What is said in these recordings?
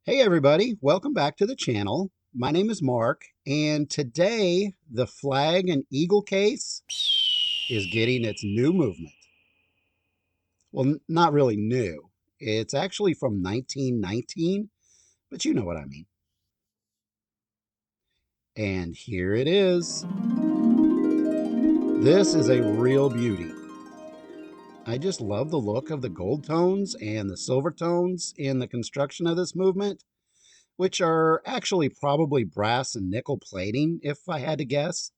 Hey everybody, welcome back to the channel. My name is Mark, and today the Flag and Eagle case is getting its new movement. Well, not really new. It's actually from 1919, but you know what I mean. And here it is. This is a real beauty. I just love the look of the gold tones and the silver tones in the construction of this movement, which are actually probably brass and nickel plating, if I had to guess.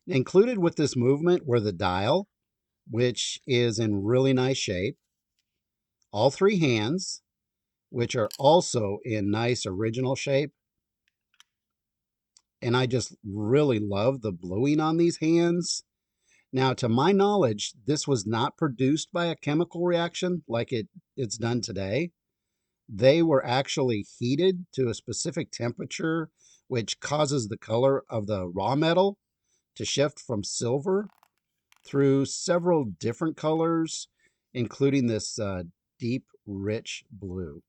Included with this movement were the dial, which is in really nice shape, all three hands, which are also in nice original shape. And I just really love the bluing on these hands. Now, to my knowledge, this was not produced by a chemical reaction like it's done today. They were actually heated to a specific temperature, which causes the color of the raw metal to shift from silver through several different colors, including this deep, rich blue.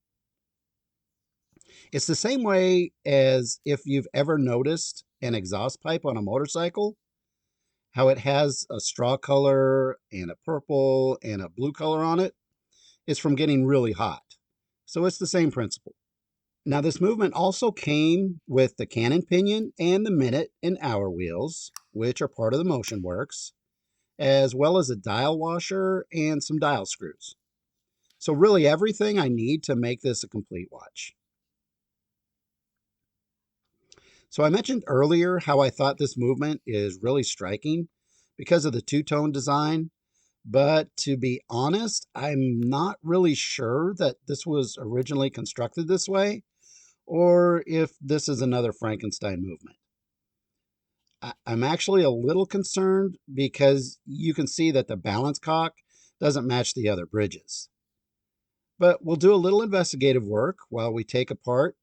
It's the same way as if you've ever noticed an exhaust pipe on a motorcycle, how it has a straw color and a purple and a blue color on it. It's from getting really hot. So it's the same principle. Now, this movement also came with the cannon pinion and the minute and hour wheels, which are part of the motion works, as well as a dial washer and some dial screws. So really everything I need to make this a complete watch. So I mentioned earlier how I thought this movement is really striking because of the two-tone design, but to be honest, I'm not really sure that this was originally constructed this way or if this is another Frankenstein movement. I'm actually a little concerned because you can see that the balance cock doesn't match the other bridges. But we'll do a little investigative work while we take apart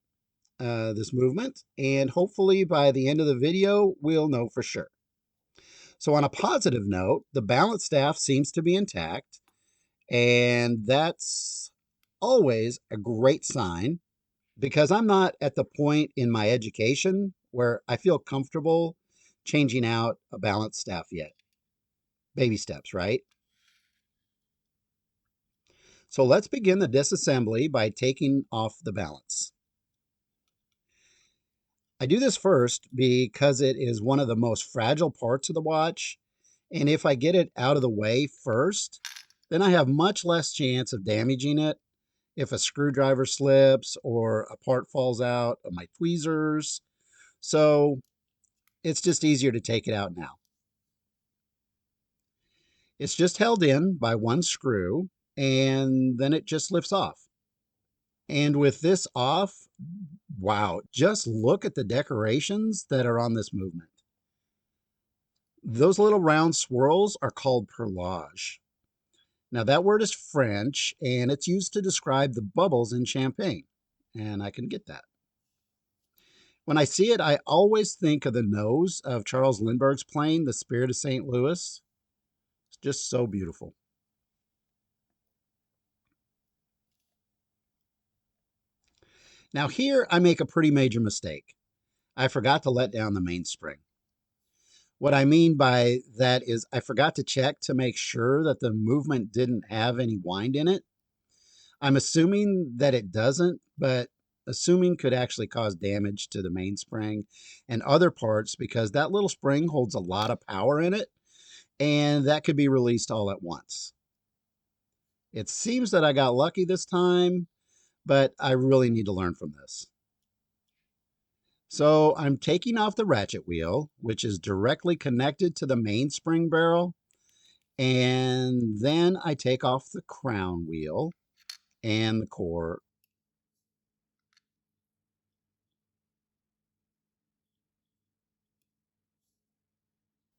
this movement, and hopefully by the end of the video, we'll know for sure. So on a positive note, the balance staff seems to be intact, and that's always a great sign because I'm not at the point in my education where I feel comfortable changing out a balance staff yet. Baby steps, right? So let's begin the disassembly by taking off the balance. I do this first because it is one of the most fragile parts of the watch, and if I get it out of the way first, then I have much less chance of damaging it if a screwdriver slips or a part falls out of my tweezers. So it's just easier to take it out now. It's just held in by one screw, and then it just lifts off. And with this off, wow, just look at the decorations that are on this movement. Those little round swirls are called perlage. Now, that word is French, and it's used to describe the bubbles in champagne, and I can get that. When I see it, I always think of the nose of Charles Lindbergh's plane, the Spirit of St. Louis. It's just so beautiful. Now, here I make a pretty major mistake. I forgot to let down the mainspring. What I mean by that is I forgot to check to make sure that the movement didn't have any wind in it. I'm assuming that it doesn't, but assuming could actually cause damage to the mainspring and other parts because that little spring holds a lot of power in it and that could be released all at once. It seems that I got lucky this time, but I really need to learn from this. So I'm taking off the ratchet wheel, which is directly connected to the mainspring barrel, and then I take off the crown wheel and the core.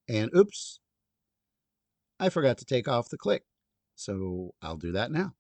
And oops, I forgot to take off the click. So I'll do that now.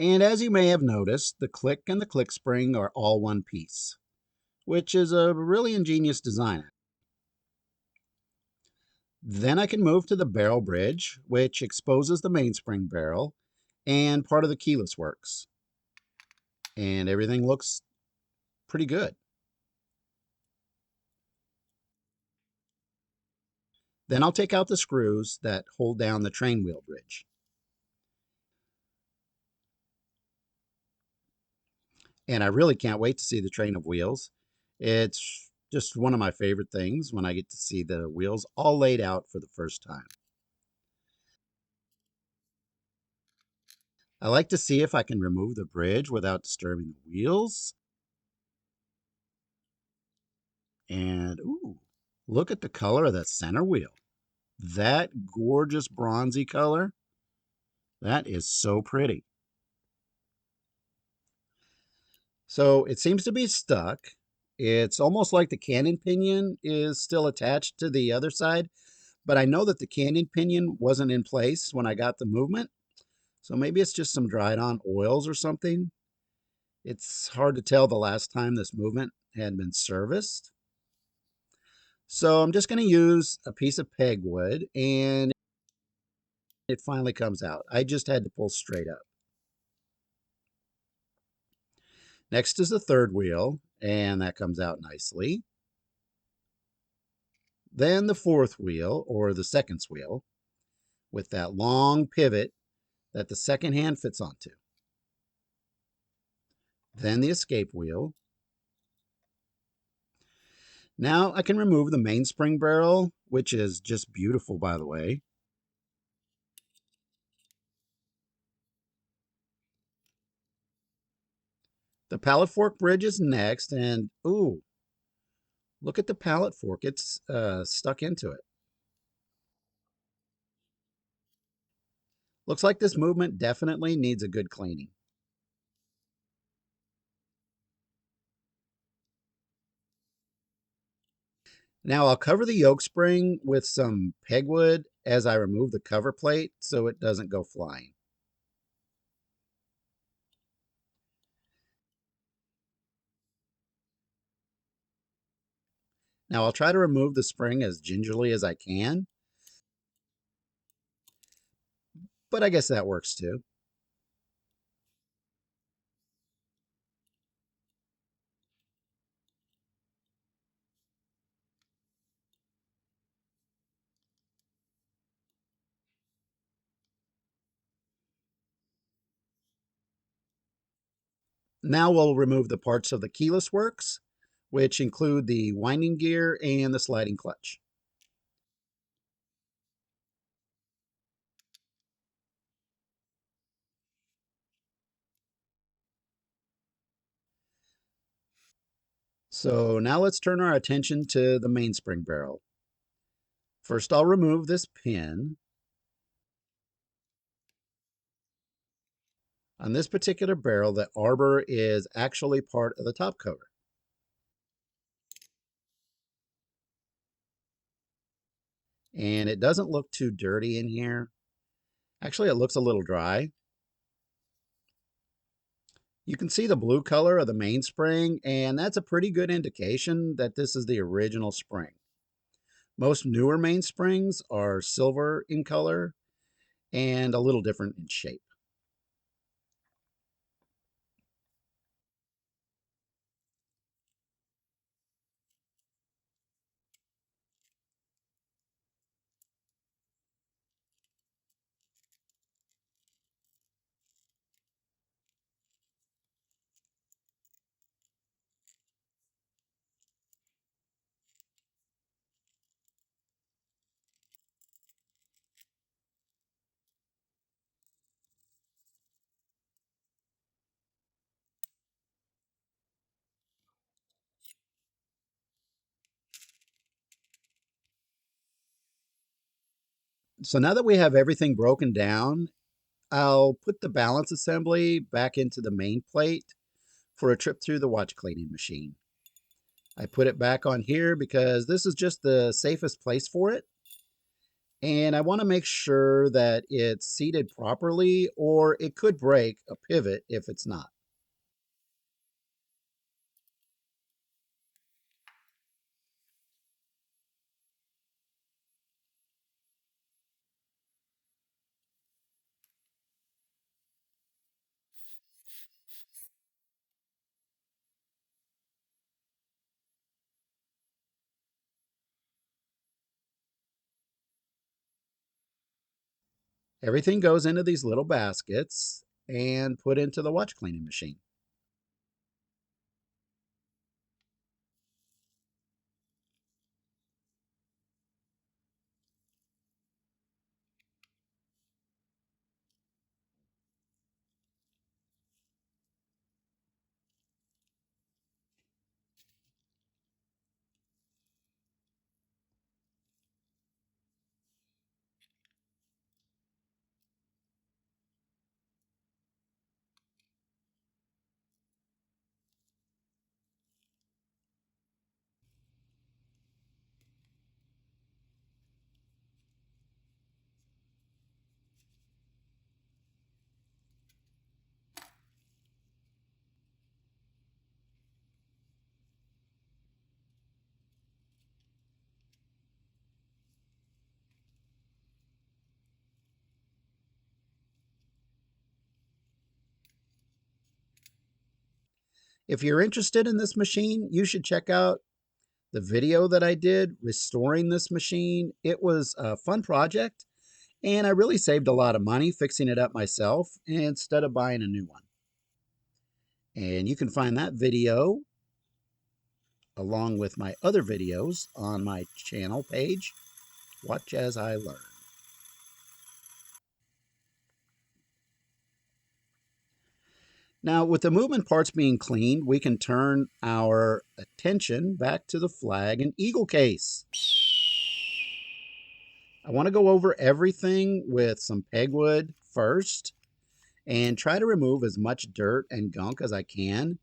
And as you may have noticed, the click and the click spring are all one piece, which is a really ingenious design. Then I can move to the barrel bridge, which exposes the mainspring barrel and part of the keyless works. And everything looks pretty good. Then I'll take out the screws that hold down the train wheel bridge. And I really can't wait to see the train of wheels. It's just one of my favorite things when I get to see the wheels all laid out for the first time. I like to see if I can remove the bridge without disturbing the wheels. And ooh, look at the color of that center wheel. That gorgeous bronzy color, that is so pretty. So it seems to be stuck. It's almost like the cannon pinion is still attached to the other side, but I know that the cannon pinion wasn't in place when I got the movement. So maybe it's just some dried on oils or something. It's hard to tell the last time this movement had been serviced. So I'm just going to use a piece of pegwood and it finally comes out. I just had to pull straight up. Next is the third wheel, and that comes out nicely. Then the fourth wheel, or the seconds wheel, with that long pivot that the second hand fits onto. Then the escape wheel. Now I can remove the mainspring barrel, which is just beautiful, by the way. The pallet fork bridge is next, and ooh, look at the pallet fork. It's stuck into it. Looks like this movement definitely needs a good cleaning. Now I'll cover the yoke spring with some pegwood as I remove the cover plate so it doesn't go flying. Now I'll try to remove the spring as gingerly as I can, but I guess that works too. Now we'll remove the parts of the keyless works, which include the winding gear and the sliding clutch. So now let's turn our attention to the mainspring barrel. First, I'll remove this pin. On this particular barrel, the arbor is actually part of the top cover. And it doesn't look too dirty in here. Actually, it looks a little dry. You can see the blue color of the mainspring, and that's a pretty good indication that this is the original spring. Most newer mainsprings are silver in color and a little different in shape. So now that we have everything broken down, I'll put the balance assembly back into the main plate for a trip through the watch cleaning machine. I put it back on here because this is just the safest place for it. And I want to make sure that it's seated properly, or it could break a pivot if it's not. Everything goes into these little baskets and put into the watch cleaning machine. If you're interested in this machine, you should check out the video that I did restoring this machine. It was a fun project, and I really saved a lot of money fixing it up myself instead of buying a new one. And you can find that video along with my other videos on my channel page, Watch as I Learn. Now, with the movement parts being cleaned, we can turn our attention back to the flag and eagle case. I want to go over everything with some pegwood first and try to remove as much dirt and gunk as I can.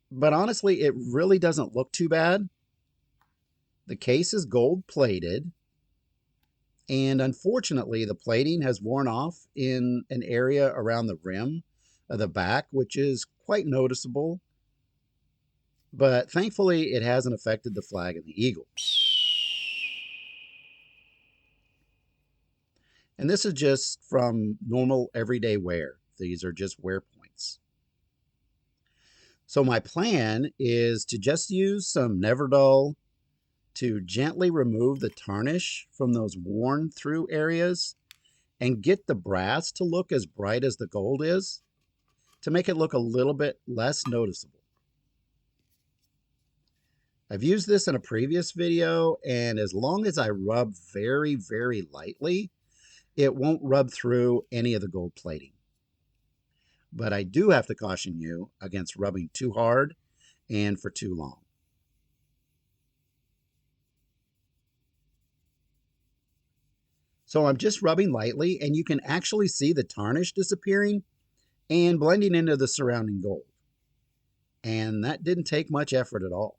But honestly, it really doesn't look too bad. The case is gold plated, and unfortunately, the plating has worn off in an area around the rim of the back, which is quite noticeable. But thankfully, it hasn't affected the flag and the eagle. And this is just from normal everyday wear. These are just wear points. So my plan is to just use some Neverdull to gently remove the tarnish from those worn through areas and get the brass to look as bright as the gold is to make it look a little bit less noticeable. I've used this in a previous video, and as long as I rub very, very lightly, it won't rub through any of the gold plating. But I do have to caution you against rubbing too hard and for too long. So I'm just rubbing lightly, and you can actually see the tarnish disappearing and blending into the surrounding gold. And that didn't take much effort at all.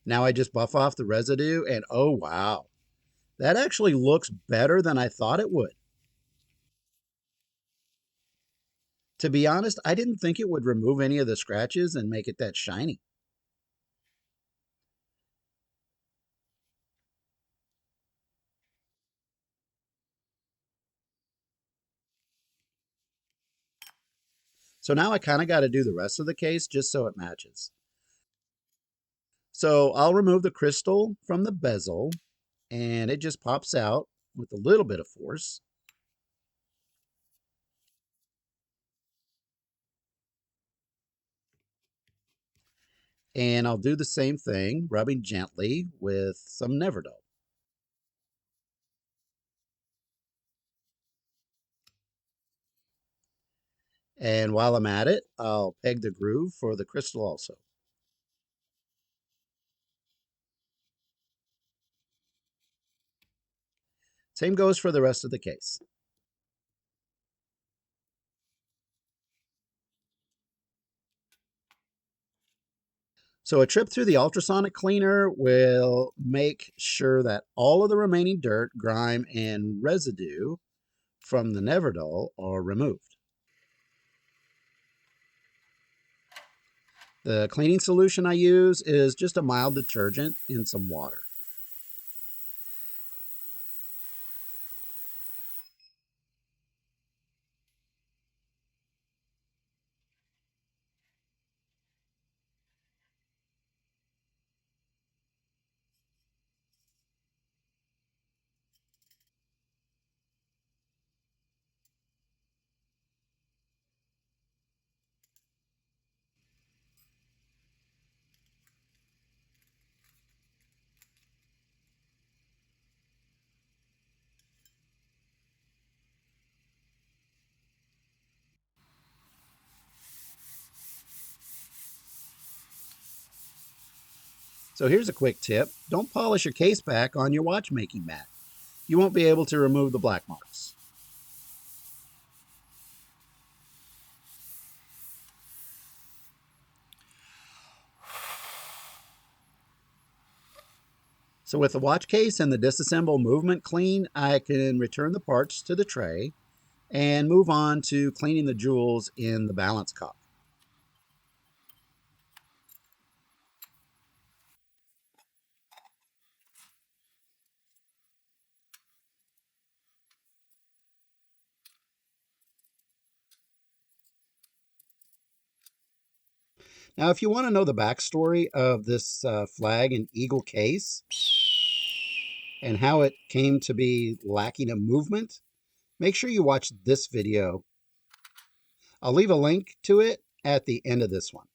Now I just buff off the residue, and oh wow, that actually looks better than I thought it would. To be honest, I didn't think it would remove any of the scratches and make it that shiny. So now I kind of got to do the rest of the case just so it matches. So I'll remove the crystal from the bezel, and it just pops out with a little bit of force. And I'll do the same thing, rubbing gently with some Neverdol. And while I'm at it, I'll peg the groove for the crystal also. Same goes for the rest of the case. So a trip through the ultrasonic cleaner will make sure that all of the remaining dirt, grime, and residue from the Neverdol are removed. The cleaning solution I use is just a mild detergent in some water. So here's a quick tip. Don't polish your case back on your watchmaking mat. You won't be able to remove the black marks. So with the watch case and the disassemble movement clean, I can return the parts to the tray and move on to cleaning the jewels in the balance cock. Now, if you want to know the backstory of this flag and eagle case and how it came to be lacking a movement, make sure you watch this video. I'll leave a link to it at the end of this one.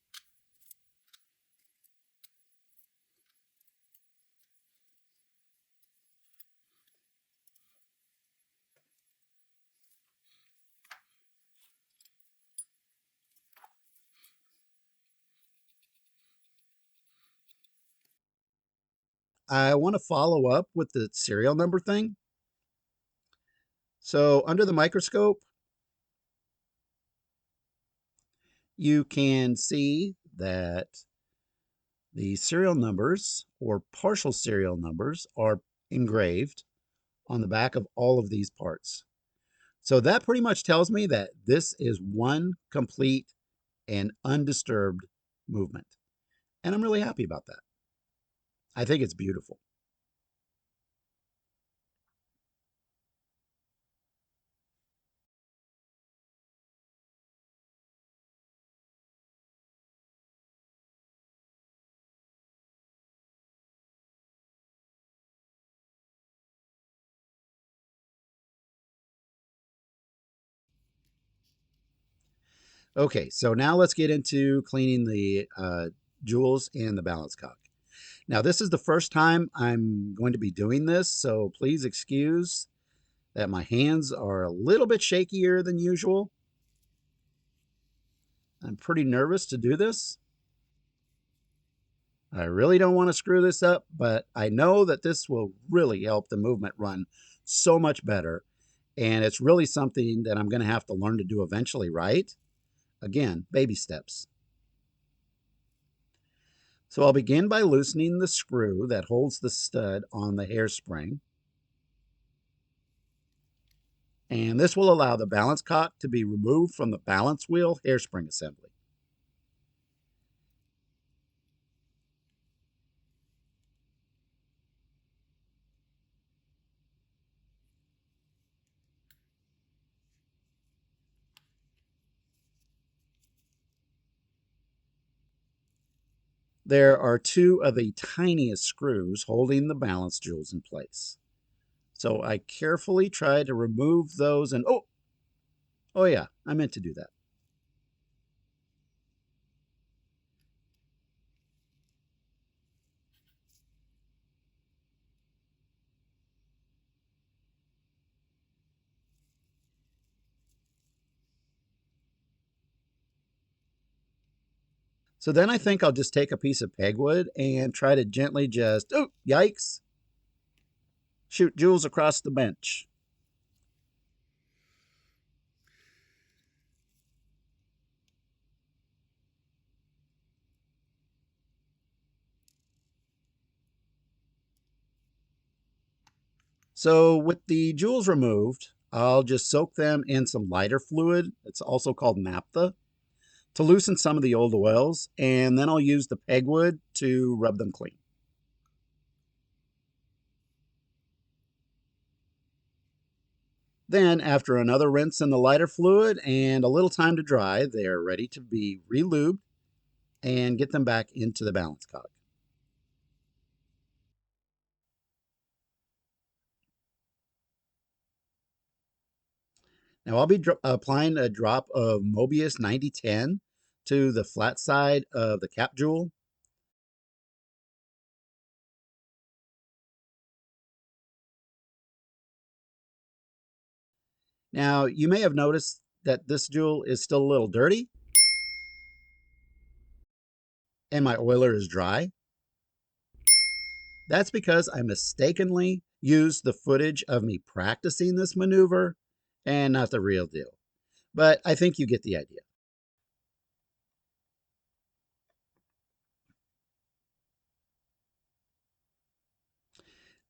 I want to follow up with the serial number thing. So under the microscope, you can see that the serial numbers or partial serial numbers are engraved on the back of all of these parts. So that pretty much tells me that this is one complete and undisturbed movement. And I'm really happy about that. I think it's beautiful. Okay, so now let's get into cleaning the jewels and the balance cock. Now, this is the first time I'm going to be doing this, so please excuse that my hands are a little bit shakier than usual. I'm pretty nervous to do this. I really don't want to screw this up, but I know that this will really help the movement run so much better. And it's really something that I'm going to have to learn to do eventually, right? Again, baby steps. So I'll begin by loosening the screw that holds the stud on the hairspring. And this will allow the balance cock to be removed from the balance wheel hairspring assembly. There are two of the tiniest screws holding the balance jewels in place. So I carefully try to remove those and oh yeah, I meant to do that. So then I think I'll just take a piece of pegwood and try to gently just, oh, yikes, shoot Jules across the bench. So with the jewels removed, I'll just soak them in some lighter fluid. It's also called naphtha to loosen some of the old oils, and then I'll use the pegwood to rub them clean. Then, after another rinse in the lighter fluid and a little time to dry, they are ready to be relubed and get them back into the balance cock. Now, I'll be applying a drop of Mobius 9010 to the flat side of the cap jewel. Now, you may have noticed that this jewel is still a little dirty and my oiler is dry. That's because I mistakenly used the footage of me practicing this maneuver and not the real deal. But I think you get the idea.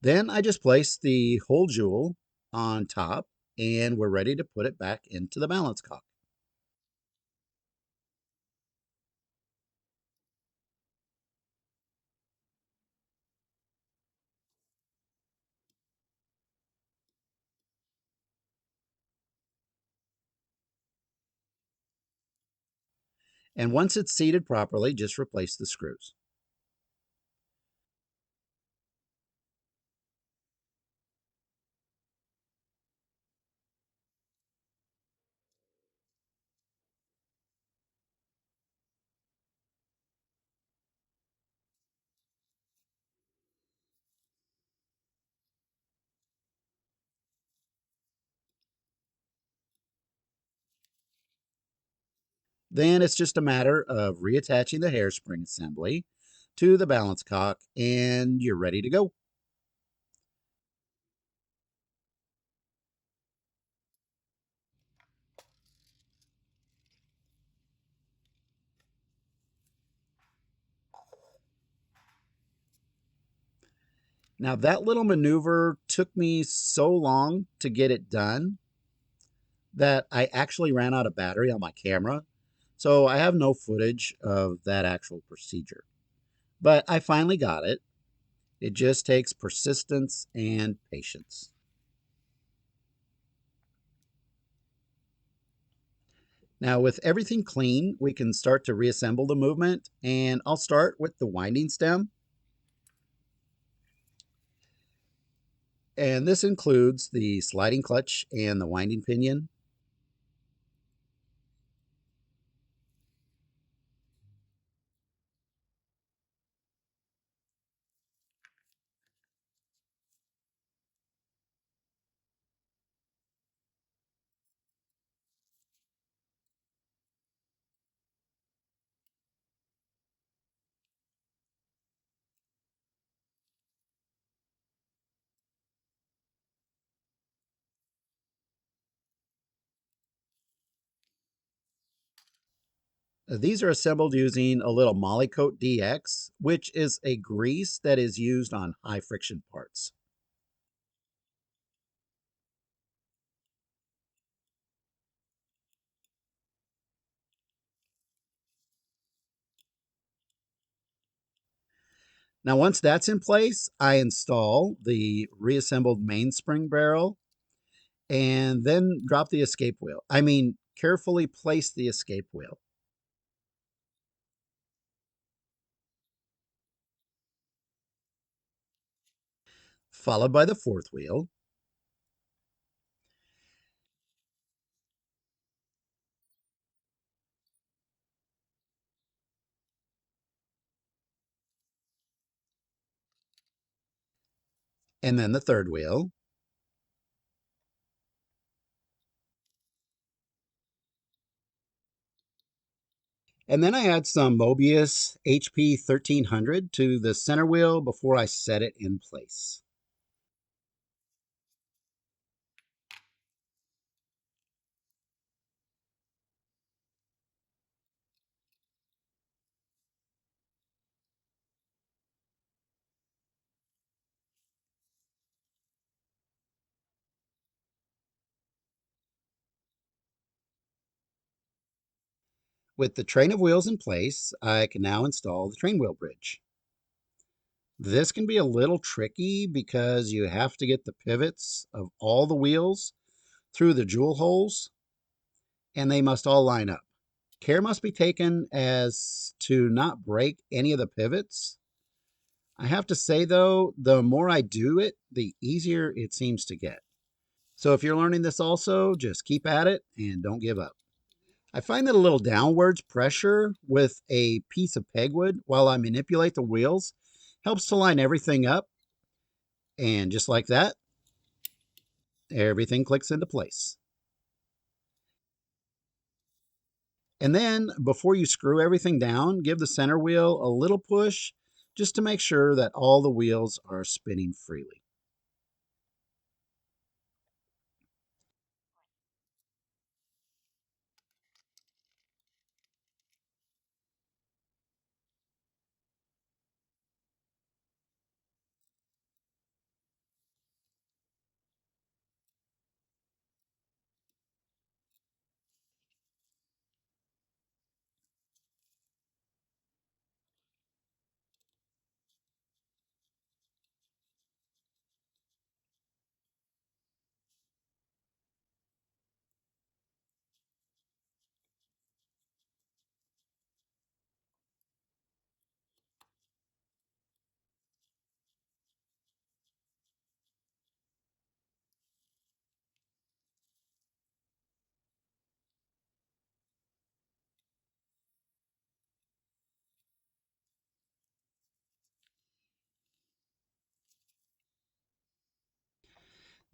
Then I just place the whole jewel on top and we're ready to put it back into the balance cock. And once it's seated properly, just replace the screws. Then it's just a matter of reattaching the hairspring assembly to the balance cock and you're ready to go. Now, that little maneuver took me so long to get it done that I actually ran out of battery on my camera. So I have no footage of that actual procedure. But I finally got it. It just takes persistence and patience. Now, with everything clean, we can start to reassemble the movement. And I'll start with the winding stem. And this includes the sliding clutch and the winding pinion. These are assembled using a little Molykote DX, which is a grease that is used on high friction parts. Now, once that's in place, I install the reassembled mainspring barrel and then drop the escape wheel. I mean, carefully place the escape wheel, followed by the fourth wheel, and then the third wheel. And then I add some Mobius HP 1300 to the center wheel before I set it in place. With the train of wheels in place, I can now install the train wheel bridge. This can be a little tricky because you have to get the pivots of all the wheels through the jewel holes and they must all line up. Care must be taken as to not break any of the pivots. I have to say though, the more I do it, the easier it seems to get. So if you're learning this also, just keep at it and don't give up. I find that a little downwards pressure with a piece of pegwood while I manipulate the wheels helps to line everything up. And just like that, everything clicks into place. And then before you screw everything down, give the center wheel a little push just to make sure that all the wheels are spinning freely.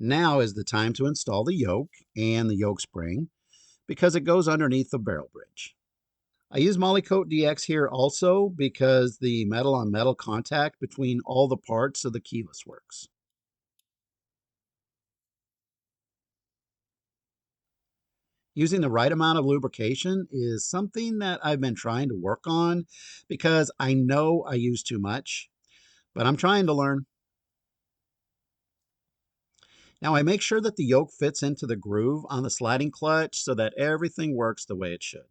Now is the time to install the yoke and the yoke spring because it goes underneath the barrel bridge. I use Molykote DX here also because the metal on metal contact between all the parts of the keyless works. Using the right amount of lubrication is something that I've been trying to work on because I know I use too much, but I'm trying to learn. Now I make sure that the yoke fits into the groove on the sliding clutch so that everything works the way it should.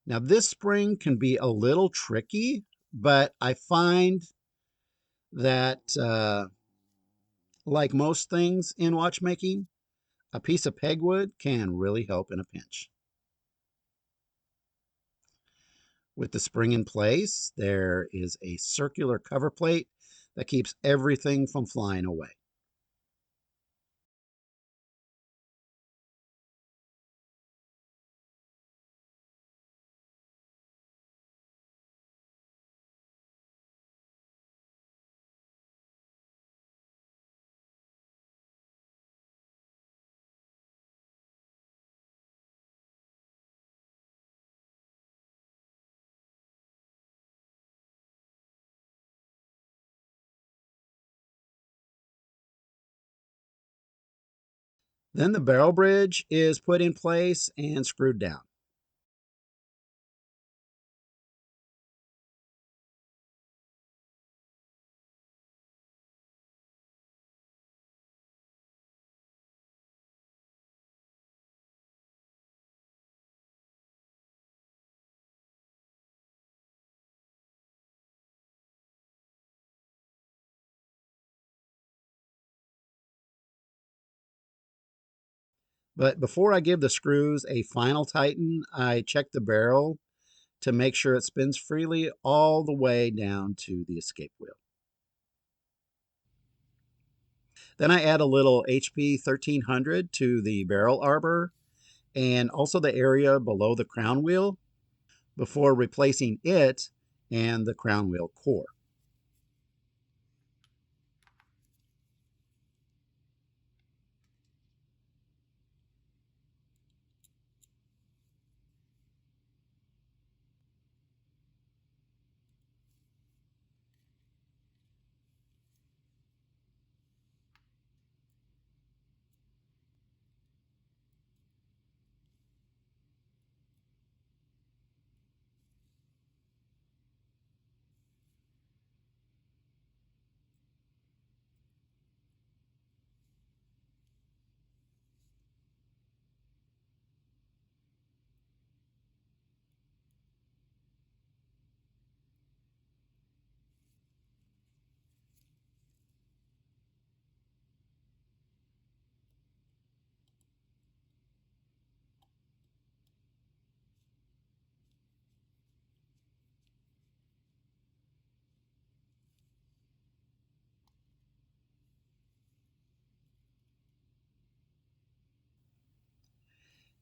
Now this spring can be a little tricky, but I find that like most things in watchmaking, a piece of pegwood can really help in a pinch. With the spring in place, there is a circular cover plate that keeps everything from flying away. Then the barrel bridge is put in place and screwed down. But before I give the screws a final tighten, I check the barrel to make sure it spins freely all the way down to the escape wheel. Then I add a little HP 1300 to the barrel arbor and also the area below the crown wheel before replacing it and the crown wheel core.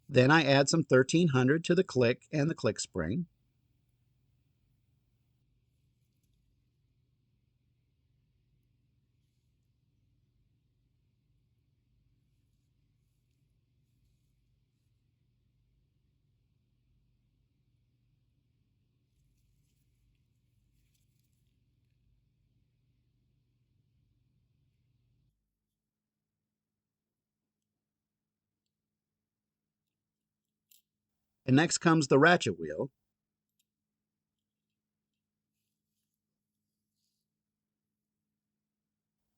Then I add some 1300 to the click and the click spring. And next comes the ratchet wheel.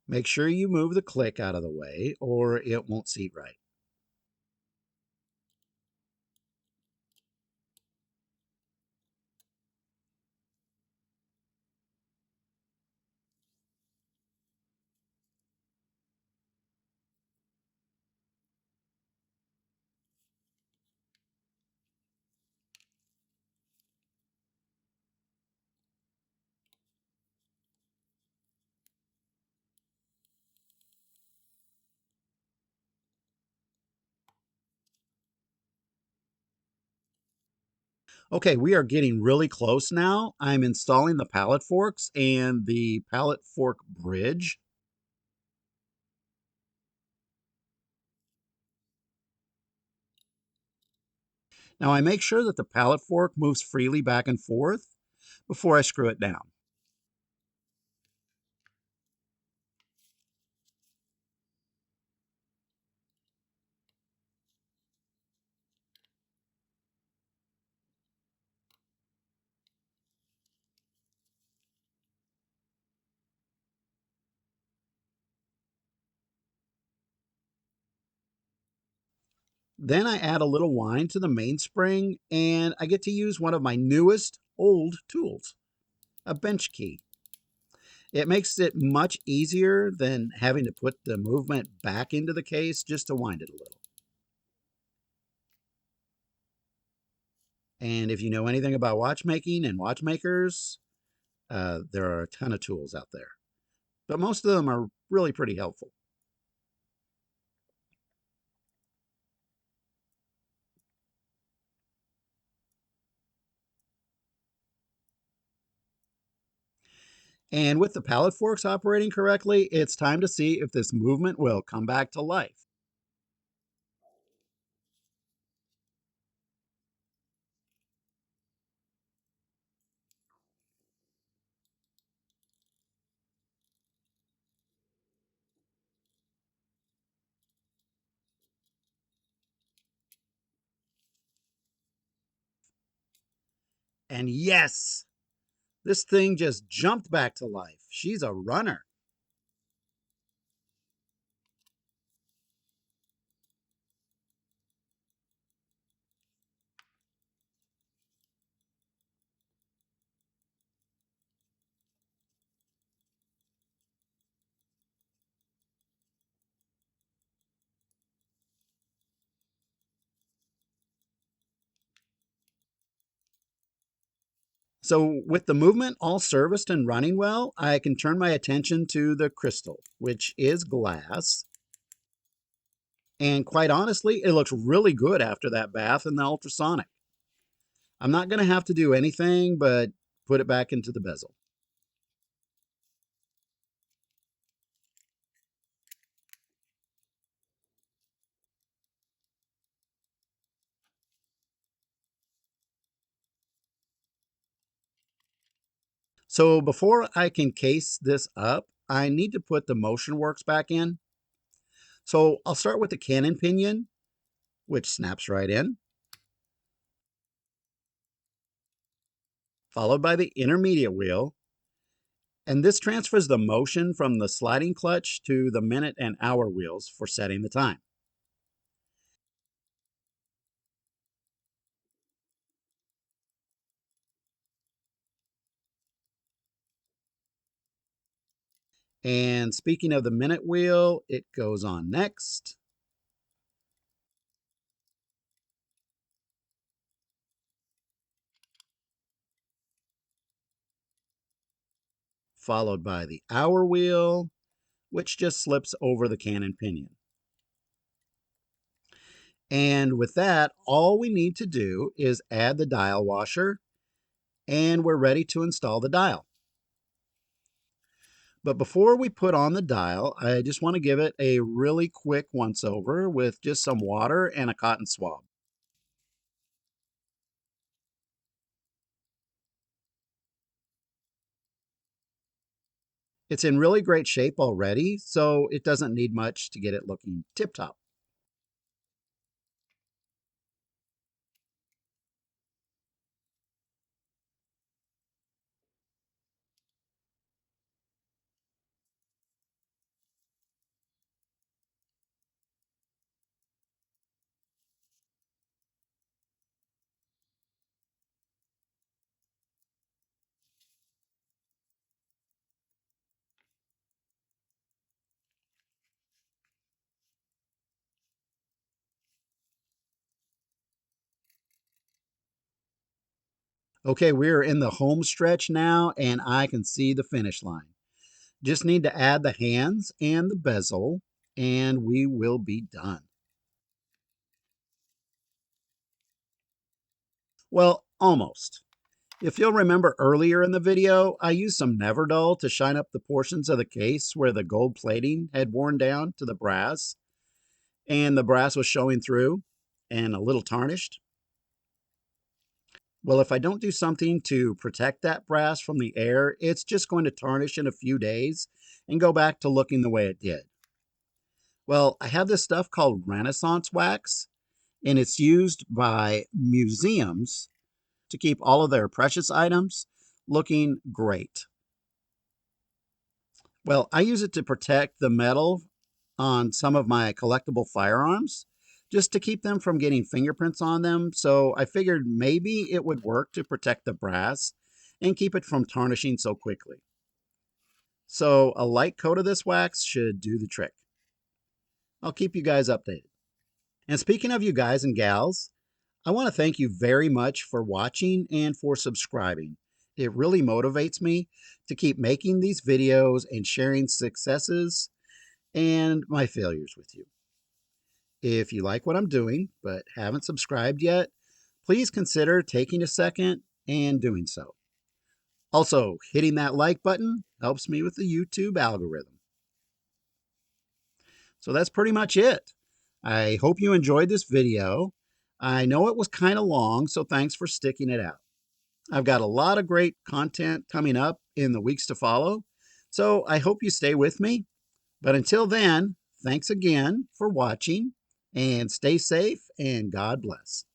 Make sure you move the click out of the way or it won't seat right. Okay, we are getting really close now. I'm installing the pallet forks and the pallet fork bridge. Now I make sure that the pallet fork moves freely back and forth before I screw it down. Then I add a little wine to the mainspring and I get to use one of my newest old tools, a bench key. It makes it much easier than having to put the movement back into the case just to wind it a little. And if you know anything about watchmaking and watchmakers, there are a ton of tools out there, but most of them are really pretty helpful. And with the pallet forks operating correctly, it's time to see if this movement will come back to life. And yes, this thing just jumped back to life. She's a runner. So with the movement all serviced and running well, I can turn my attention to the crystal, which is glass. And quite honestly, it looks really good after that bath in the ultrasonic. I'm not going to have to do anything but put it back into the bezel. So before I can case this up, I need to put the motion works back in. So I'll start with the cannon pinion, which snaps right in, followed by the intermediate wheel. And this transfers the motion from the sliding clutch to the minute and hour wheels for setting the time. And speaking of the minute wheel, it goes on next, followed by the hour wheel, which just slips over the cannon pinion. And with that, all we need to do is add the dial washer, and we're ready to install the dial. But before we put on the dial, I just want to give it a really quick once over with just some water and a cotton swab. It's in really great shape already, so it doesn't need much to get it looking tip-top. Okay, we're in the home stretch now, and I can see the finish line. Just need to add the hands and the bezel, and we will be done. Well, almost. If you'll remember earlier in the video, I used some Neverdull to shine up the portions of the case where the gold plating had worn down to the brass, and the brass was showing through and a little tarnished. Well, if I don't do something to protect that brass from the air, it's just going to tarnish in a few days and go back to looking the way it did. Well, I have this stuff called Renaissance wax, and it's used by museums to keep all of their precious items looking great. Well, I use it to protect the metal on some of my collectible firearms just to keep them from getting fingerprints on them. So I figured maybe it would work to protect the brass and keep it from tarnishing so quickly. So a light coat of this wax should do the trick. I'll keep you guys updated. And speaking of you guys and gals, I want to thank you very much for watching and for subscribing. It really motivates me to keep making these videos and sharing successes and my failures with you. If you like what I'm doing but haven't subscribed yet, please consider taking a second and doing so. Also, hitting that like button helps me with the YouTube algorithm. So that's pretty much it. I hope you enjoyed this video. I know it was kind of long, so thanks for sticking it out. I've got a lot of great content coming up in the weeks to follow, so I hope you stay with me. But until then, thanks again for watching and stay safe and God bless.